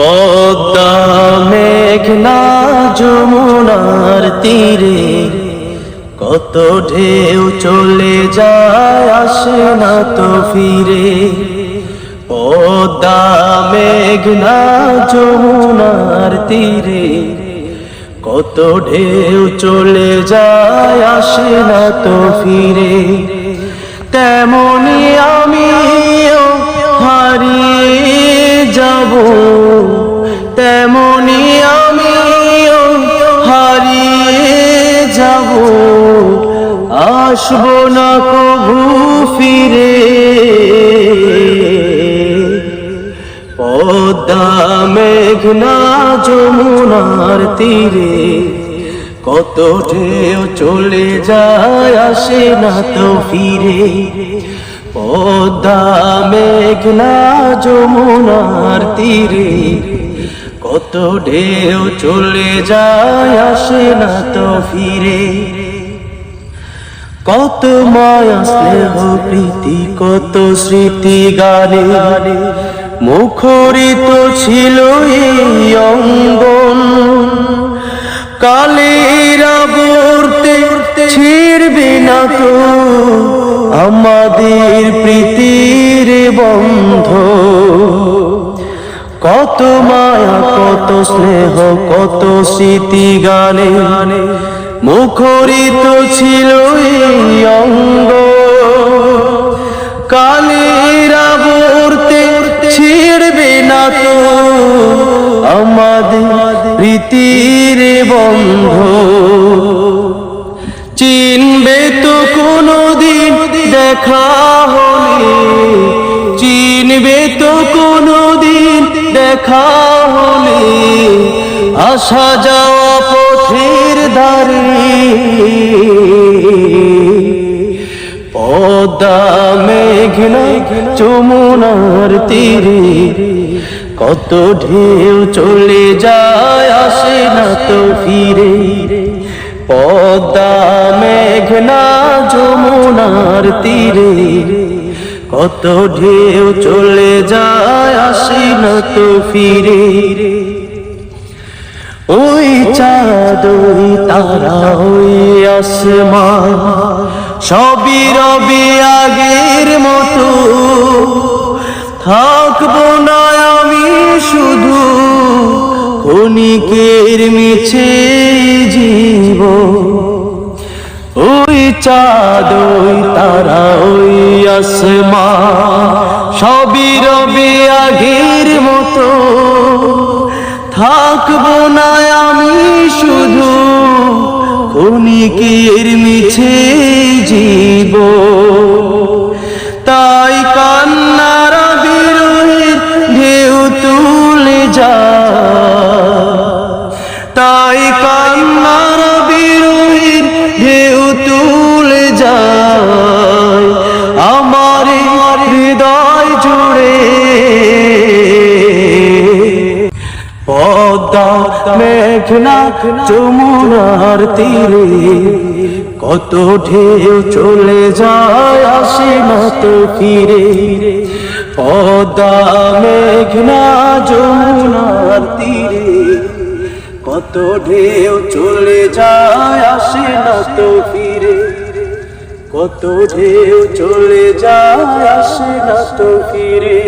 পদ্মা মেঘনা যমুনার তীরে কত ঢেউ চলে যায় আসে না তো ফিরে। পদ্মা মেঘনা যমুনার তীরে কত ঢেউ চলে যায় আসে না তো ফিরে। তেমনি আমিও হারিয়ে যাব, তেমনি আমিও হারিয়ে যাব, আসবো না কভু ফিরে। পদ্মা মেঘনা যমুনার তীরে কত ঢেউ চলে যায় আসে না তো ফিরে। পদ্মা মেঘনা যমুনার তীরে কত ঢেউ চলে যায় আসে না তো ফিরে। কত মায়া স্নেহ প্রীতি কত স্মৃতি গানে মুখরিত ছিল এই অঙ্গন। কালের আবর্তে ছিড়বে না তো আমাদের প্রীতির বন্ধ। কত মায়া কত স্নেহ কত স্মৃতি গানে মুখরিত ছিল এই অঙ্গ। কালের আবর্তে ছিড়বে না তো আমাদের প্রীতির বন্ধ। চিনবে তো কোনদিন দেখা হলে, চিনবে তো কোনদিন দেখা হলে আসা যাওয়া পথের ধারে। পদ্মা মেঘনা যমুনার তীরে কত ঢেউ চলে যায় আসে না তো ফিরে। পদ্মা মেঘনা যমুনার তীরে কত ঢেউ চলে যায় আসে না তো ফিরে। ওই চাঁদ ওই তারা ওই আসমান সবই রবে আগের মতো। থাকবো না আমি শুধু ক্ষণিকের মিছে জীব। ওই চাঁদ ওই তারা ওই আসমান সবই রবে আগের মতো। থাকবো না আমি শুধু ক্ষণিকের মিছে জীব। তাই কান্নার বিরহের ঢেউ তুলে যায়, তাই কান্নার বিরহের ঢেউ তুলে যায় আমার হৃদয় জুড়ে। পদ্মা মেঘনা যমুনার তীরে কত ঢেউ চলে যায় আসে না তো ফিরে। পদ্মা মেঘনা যমুনার তীরে কত ঢেউ চলে যায় আসে না তো ফিরে। কত ঢেউ চলে যায় আসে না তো ফিরে।